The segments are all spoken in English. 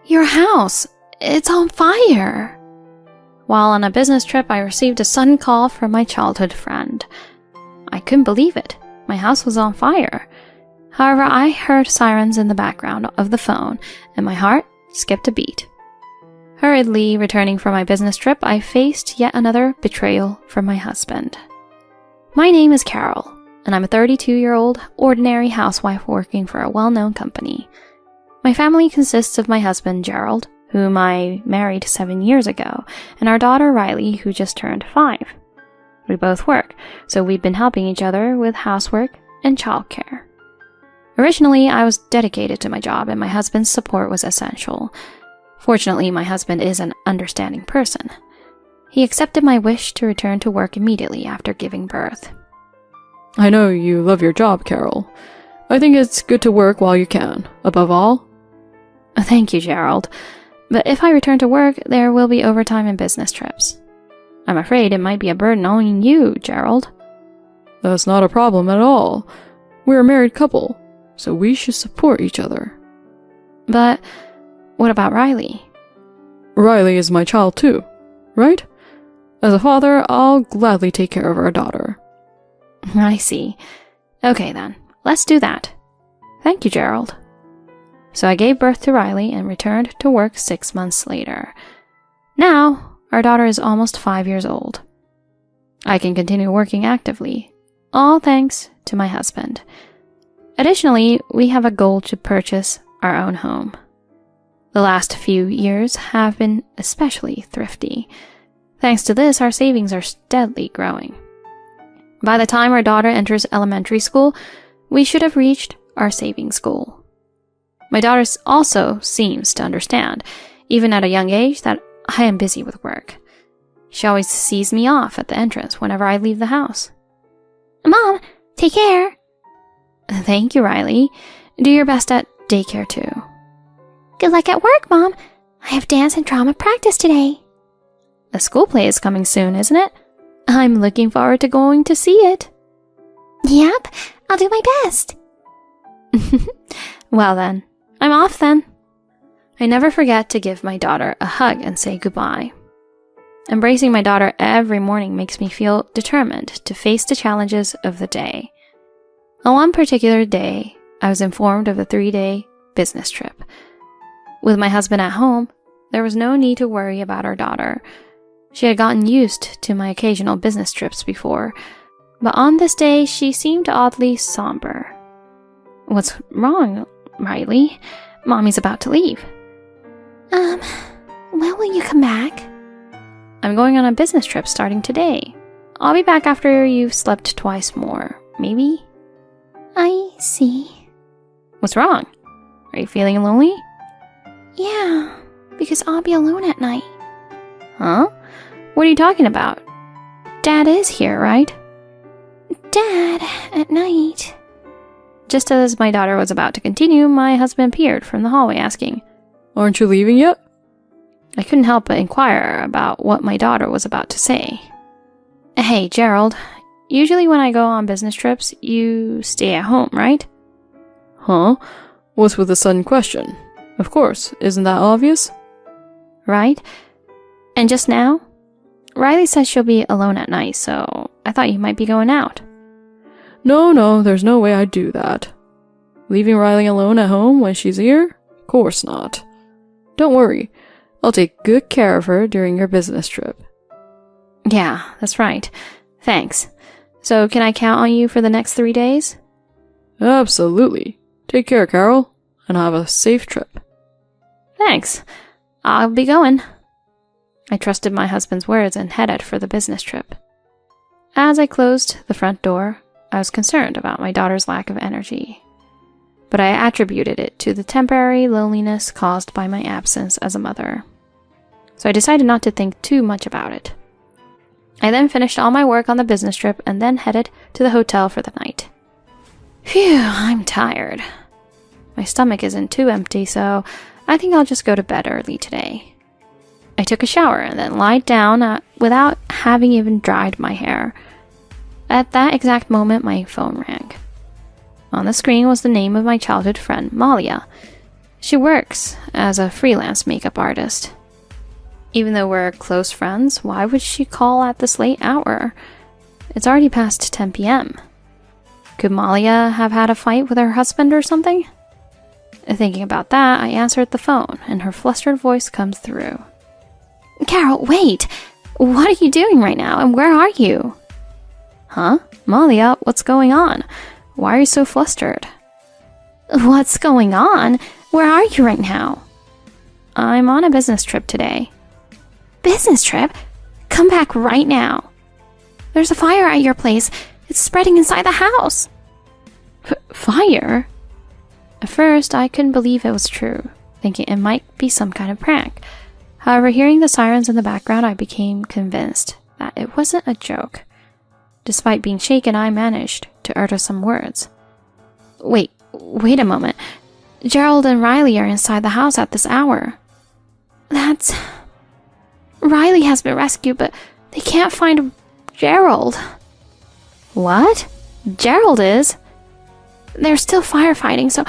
Your house, it's on fire. While on a business trip, I received a sudden call from my childhood friend. I couldn't believe it. My house was on fire. However, I heard sirens in the background of the phone, and my heart skipped a beat. Hurriedly returning from my business trip, I faced yet another betrayal from my husband. My name is Carol, and I'm a 32-year-old ordinary housewife working for a well-known company. My family consists of my husband, Gerald, whom I married 7 years ago, and our daughter, Riley, who just turned 5. We both work, so we've been helping each other with housework and childcare. Originally, I was dedicated to my job, and my husband's support was essential. Fortunately, my husband is an understanding person. He accepted my wish to return to work immediately after giving birth. I know you love your job, Carol. I think it's good to work while you can, above all. Thank you, Gerald. But if I return to work, there will be overtime and business trips. I'm afraid it might be a burden on you, Gerald. That's not a problem at all. We're a married couple, so we should support each other. But what about Riley? Riley is my child too, right? As a father, I'll gladly take care of our daughter. I see. Okay then, let's do that. Thank you, Gerald. So I gave birth to Riley and returned to work 6 months later. Now, our daughter is almost 5 years old. I can continue working actively, all thanks to my husband. Additionally, we have a goal to purchase our own home. The last few years have been especially thrifty. Thanks to this, our savings are steadily growing. By the time our daughter enters elementary school, we should have reached our savings goal. My daughter also seems to understand, even at a young age, that I am busy with work. She always sees me off at the entrance whenever I leave the house. Mom, take care. Thank you, Riley. Do your best at daycare too. Good luck at work, Mom. I have dance and drama practice today. The school play is coming soon, isn't it? I'm looking forward to going to see it. Yep, I'll do my best. Well then, I'm off then. I never forget to give my daughter a hug and say goodbye. Embracing my daughter every morning makes me feel determined to face the challenges of the day. On one particular day, I was informed of a 3-day business trip. With my husband at home, there was no need to worry about our daughter. She had gotten used to my occasional business trips before, but on this day she seemed oddly somber. What's wrong, Riley? Mommy's about to leave. When will you come back? I'm going on a business trip starting today. I'll be back after you've slept twice more, maybe? I see. What's wrong? Are you feeling lonely? Yeah, because I'll be alone at night. Huh? What are you talking about? Dad is here, right? Dad, at night. Just as my daughter was about to continue, my husband appeared from the hallway asking, Aren't you leaving yet? I couldn't help but inquire about what my daughter was about to say. Hey, Gerald, usually when I go on business trips, you stay at home, right? Huh? What's with the sudden question? Of course, isn't that obvious? Right? And just now, Riley says she'll be alone at night, so I thought you might be going out. No, there's no way I'd do that. Leaving Riley alone at home when she's here? Of course not. Don't worry, I'll take good care of her during your business trip. Yeah, that's right. Thanks. So can I count on you for the next 3 days? Absolutely. Take care, Carol, and have a safe trip. Thanks. I'll be going. I trusted my husband's words and headed for the business trip. As I closed the front door, I was concerned about my daughter's lack of energy, but I attributed it to the temporary loneliness caused by my absence as a mother. So I decided not to think too much about it. I then finished all my work on the business trip and then headed to the hotel for the night. Phew, I'm tired. My stomach isn't too empty, so I think I'll just go to bed early today. I took a shower and then lied down without having even dried my hair. At that exact moment, my phone rang. On the screen was the name of my childhood friend, Malia. She works as a freelance makeup artist. Even though we're close friends, why would she call at this late hour? It's already past 10 p.m. Could Malia have had a fight with her husband or something? Thinking about that, I answered the phone, and her flustered voice comes through. Carol, wait! What are you doing right now, and where are you? Huh? Malia, what's going on? Why are you so flustered? What's going on? Where are you right now? I'm on a business trip today. Business trip? Come back right now. There's a fire at your place. It's spreading inside the house. Fire? At first, I couldn't believe it was true, thinking it might be some kind of prank. However, hearing the sirens in the background, I became convinced that it wasn't a joke. Despite being shaken, I managed to utter some words. Wait a moment. Gerald and Riley are inside the house at this hour. Riley has been rescued, but they can't find Gerald. What? Gerald is? They're still firefighting, so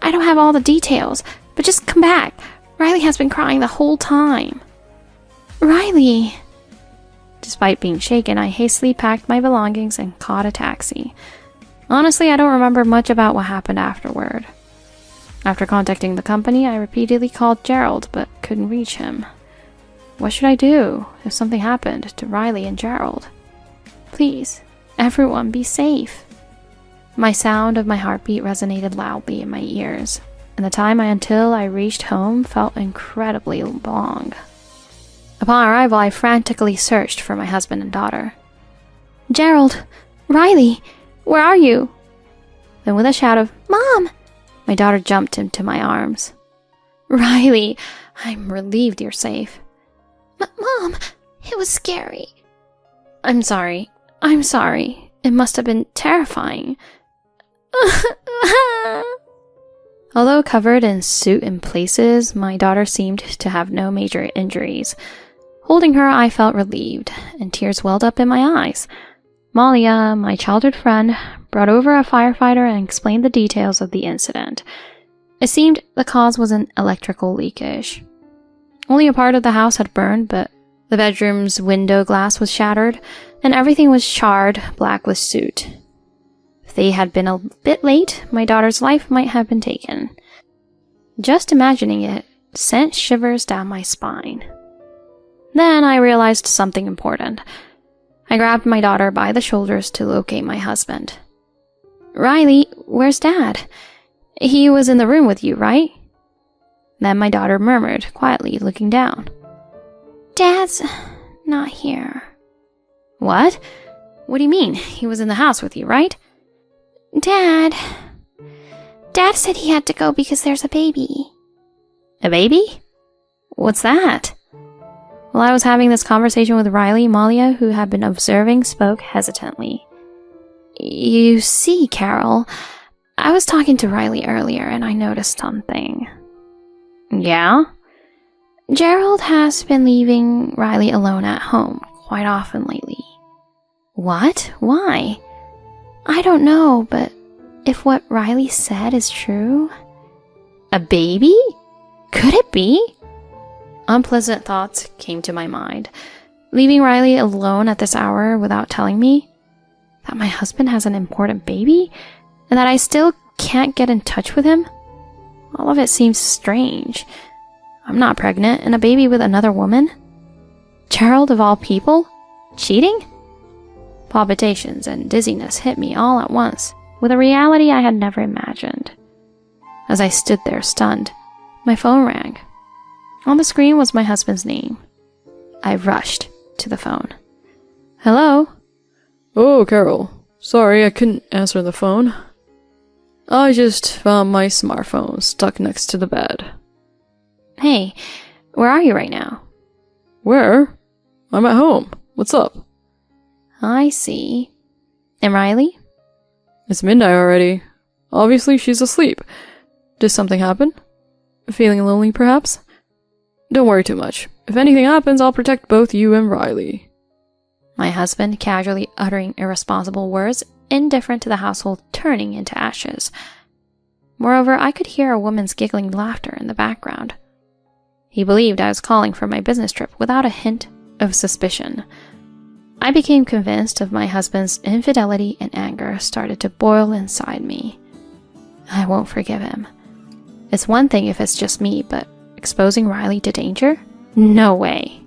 I don't have all the details, but just come back. Riley has been crying the whole time. Riley! Despite being shaken, I hastily packed my belongings and caught a taxi. Honestly, I don't remember much about what happened afterward. After contacting the company, I repeatedly called Gerald, but couldn't reach him. What should I do if something happened to Riley and Gerald? Please, everyone be safe. My sound of my heartbeat resonated loudly in my ears, and the time until I reached home felt incredibly long. Upon arrival, I frantically searched for my husband and daughter. Gerald! Riley! Where are you? Then with a shout of, Mom! My daughter jumped into my arms. Riley, I'm relieved you're safe. Mom, it was scary. I'm sorry. It must have been terrifying. Although covered in soot in places, my daughter seemed to have no major injuries. Holding her, I felt relieved, and tears welled up in my eyes. Malia, my childhood friend, brought over a firefighter and explained the details of the incident. It seemed the cause was an electrical leakage. Only a part of the house had burned, but the bedroom's window glass was shattered, and everything was charred black with soot. If they had been a bit late, my daughter's life might have been taken. Just imagining it sent shivers down my spine. Then I realized something important. I grabbed my daughter by the shoulders to locate my husband. Riley, where's Dad? He was in the room with you, right? Then my daughter murmured, quietly looking down. Dad's not here. What? What do you mean? He was in the house with you, right? Dad said he had to go because there's a baby. A baby? What's that? While I was having this conversation with Riley, Malia, who had been observing, spoke hesitantly. You see, Carol, I was talking to Riley earlier and I noticed something. Yeah? Gerald has been leaving Riley alone at home quite often lately. What? Why? I don't know, but if what Riley said is true... A baby? Could it be? Unpleasant thoughts came to my mind. Leaving Riley alone at this hour without telling me that my husband has an important baby and that I still can't get in touch with him? All of it seems strange. I'm not pregnant and a baby with another woman? Gerald of all people? Cheating? Palpitations and dizziness hit me all at once, with a reality I had never imagined. As I stood there stunned, my phone rang. On the screen was my husband's name. I rushed to the phone. Hello? Oh, Carol. Sorry, I couldn't answer the phone. I just found my smartphone stuck next to the bed. Hey, where are you right now? Where? I'm at home. What's up? I see. And Riley? It's midnight already. Obviously, she's asleep. Did something happen? Feeling lonely, perhaps? Don't worry too much. If anything happens, I'll protect both you and Riley. My husband casually uttering irresponsible words, indifferent to the household turning into ashes. Moreover, I could hear a woman's giggling laughter in the background. He believed I was calling for my business trip without a hint of suspicion. I became convinced of my husband's infidelity, and anger started to boil inside me. I won't forgive him. It's one thing if it's just me, but exposing Riley to danger? No way.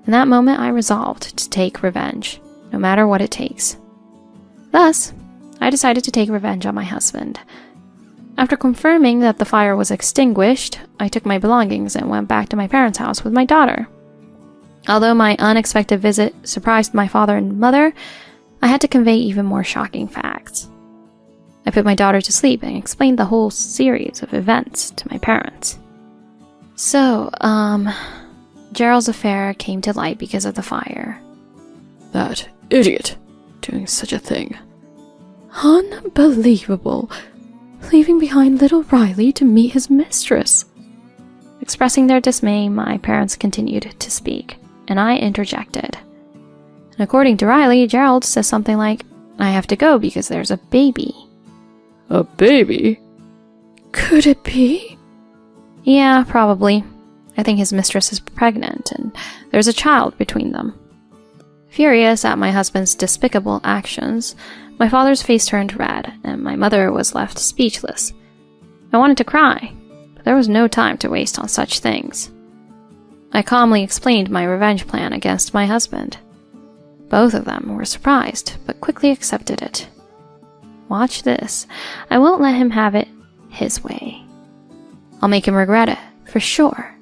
In that moment, I resolved to take revenge, no matter what it takes. Thus, I decided to take revenge on my husband. After confirming that the fire was extinguished, I took my belongings and went back to my parents' house with my daughter. Although my unexpected visit surprised my father and mother, I had to convey even more shocking facts. I put my daughter to sleep and explained the whole series of events to my parents. So, Gerald's affair came to light because of the fire. That idiot doing such a thing. Unbelievable. Leaving behind little Riley to meet his mistress. Expressing their dismay, my parents continued to speak, and I interjected. And according to Riley, Gerald says something like, "I have to go because there's a baby." A baby? Could it be? Yeah, probably. I think his mistress is pregnant, and there's a child between them. Furious at my husband's despicable actions, my father's face turned red, and my mother was left speechless. I wanted to cry, but there was no time to waste on such things. I calmly explained my revenge plan against my husband. Both of them were surprised, but quickly accepted it. Watch this. I won't let him have it his way. I'll make him regret it, for sure.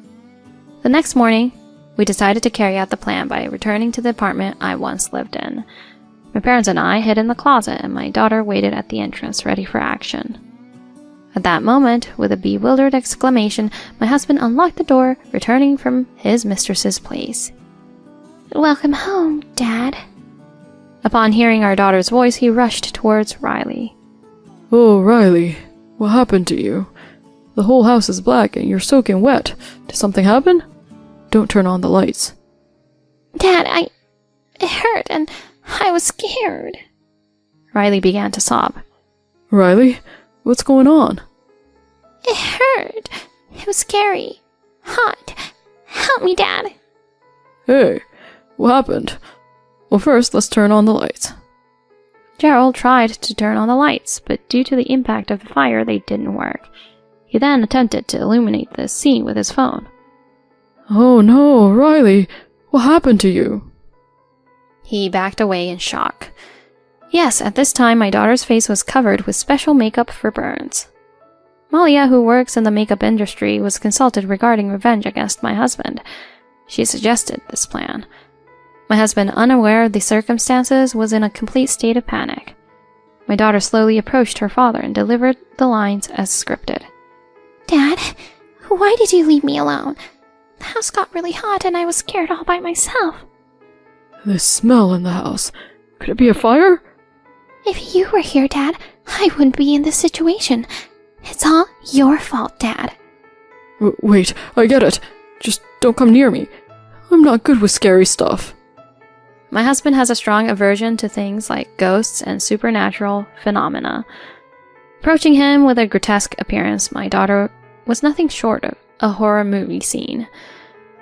The next morning, we decided to carry out the plan by returning to the apartment I once lived in. My parents and I hid in the closet, and my daughter waited at the entrance, ready for action. At that moment, with a bewildered exclamation, my husband unlocked the door, returning from his mistress's place. "Welcome home, Dad." Upon hearing our daughter's voice, he rushed towards Riley. Oh, Riley, what happened to you? The whole house is black and you're soaking wet. Did something happen? Don't turn on the lights. Dad, it hurt and I was scared. Riley began to sob. Riley, what's going on? It hurt. It was scary. Hot. Help me, Dad. Hey, what happened? Well, first, let's turn on the lights. Gerald tried to turn on the lights, but due to the impact of the fire, they didn't work. He then attempted to illuminate the scene with his phone. Oh no, Riley, what happened to you? He backed away in shock. Yes, at this time, my daughter's face was covered with special makeup for burns. Malia, who works in the makeup industry, was consulted regarding revenge against my husband. She suggested this plan. My husband, unaware of the circumstances, was in a complete state of panic. My daughter slowly approached her father and delivered the lines as scripted. Dad, why did you leave me alone? The house got really hot and I was scared all by myself. The smell in the house. Could it be a fire? If you were here, Dad, I wouldn't be in this situation. It's all your fault, Dad. Wait, I get it. Just don't come near me. I'm not good with scary stuff. My husband has a strong aversion to things like ghosts and supernatural phenomena. Approaching him with a grotesque appearance, my daughter was nothing short of a horror movie scene.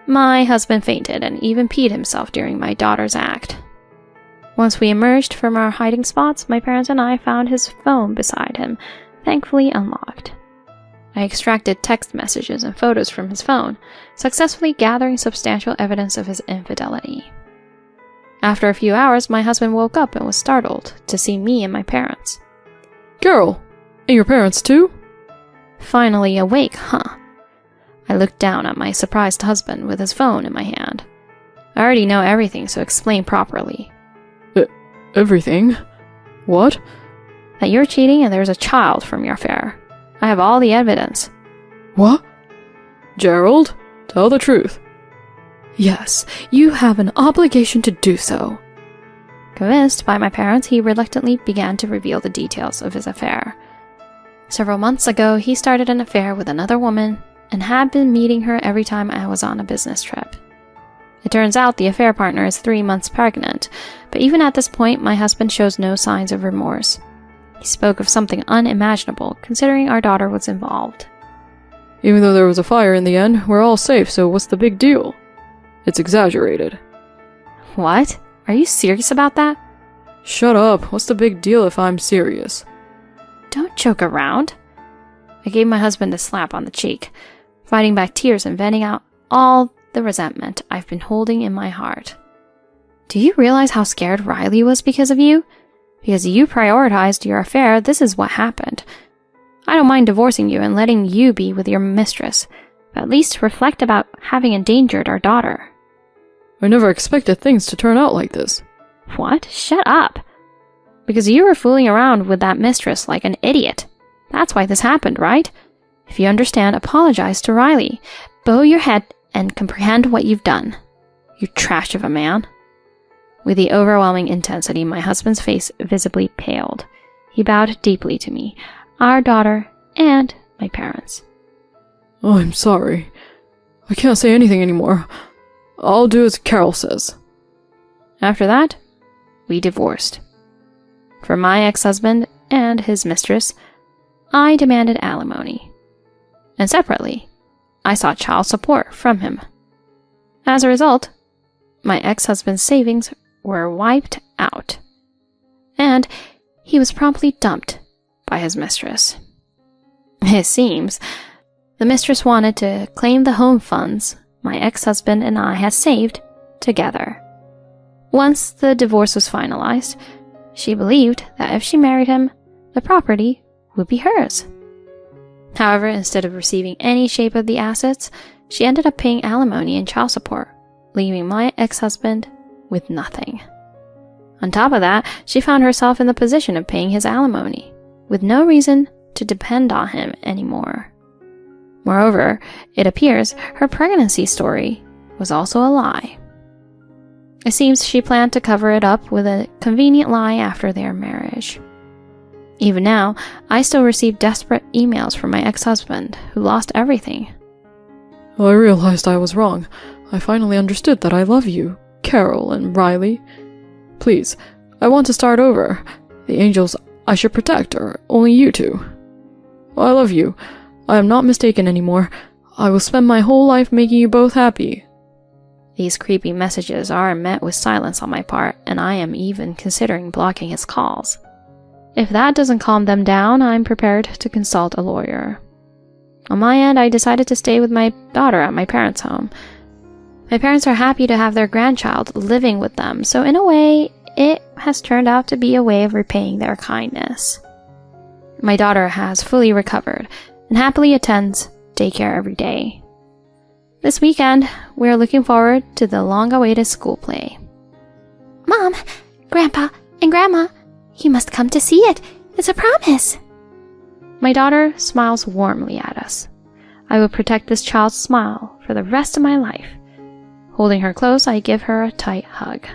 My husband fainted and even peed himself during my daughter's act. Once we emerged from our hiding spots, my parents and I found his phone beside him, thankfully unlocked. I extracted text messages and photos from his phone, successfully gathering substantial evidence of his infidelity. After a few hours, my husband woke up and was startled to see me and my parents. Carol, and your parents too? Finally awake, huh? I looked down at my surprised husband with his phone in my hand. I already know everything, so explain properly. Everything? What? That you're cheating and there's a child from your affair. I have all the evidence. What? Gerald, tell the truth. Yes, you have an obligation to do so. Convinced by my parents, he reluctantly began to reveal the details of his affair. Several months ago, he started an affair with another woman and had been meeting her every time I was on a business trip. It turns out the affair partner is 3 months pregnant, but even at this point, my husband shows no signs of remorse. He spoke of something unimaginable, considering our daughter was involved. Even though there was a fire in the end, we're all safe, so what's the big deal? It's exaggerated. What? Are you serious about that? Shut up. What's the big deal if I'm serious? Don't joke around. I gave my husband a slap on the cheek, fighting back tears and venting out all the resentment I've been holding in my heart. Do you realize how scared Riley was because of you? Because you prioritized your affair, this is what happened. I don't mind divorcing you and letting you be with your mistress, but at least reflect about having endangered our daughter. I never expected things to turn out like this. What? Shut up. Because you were fooling around with that mistress like an idiot. That's why this happened, right? If you understand, apologize to Riley. Bow your head and comprehend what you've done. You trash of a man. With the overwhelming intensity, my husband's face visibly paled. He bowed deeply to me, our daughter, and my parents. Oh, I'm sorry. I can't say anything anymore. I'll do as Carol says. After that, we divorced. For my ex-husband and his mistress, I demanded alimony. And separately, I sought child support from him. As a result, my ex-husband's savings were wiped out, and he was promptly dumped by his mistress. It seems the mistress wanted to claim the home funds my ex-husband and I had saved together. Once the divorce was finalized, she believed that if she married him, the property would be hers. However, instead of receiving any shape of the assets, she ended up paying alimony and child support, leaving my ex-husband with nothing. On top of that, she found herself in the position of paying his alimony, with no reason to depend on him anymore. Moreover, it appears her pregnancy story was also a lie. It seems she planned to cover it up with a convenient lie after their marriage. Even now, I still receive desperate emails from my ex-husband, who lost everything. Well, I realized I was wrong. I finally understood that I love you, Carol and Riley. Please, I want to start over. The angels I should protect are only you two. I love you. I am not mistaken anymore. I will spend my whole life making you both happy. These creepy messages are met with silence on my part, and I am even considering blocking his calls. If that doesn't calm them down, I'm prepared to consult a lawyer. On my end, I decided to stay with my daughter at my parents' home. My parents are happy to have their grandchild living with them, so in a way, it has turned out to be a way of repaying their kindness. My daughter has fully recovered and happily attends daycare every day. This weekend, we are looking forward to the long-awaited school play. Mom, Grandpa, and Grandma, you must come to see it. It's a promise. My daughter smiles warmly at us. I will protect this child's smile for the rest of my life. Holding her close, I give her a tight hug.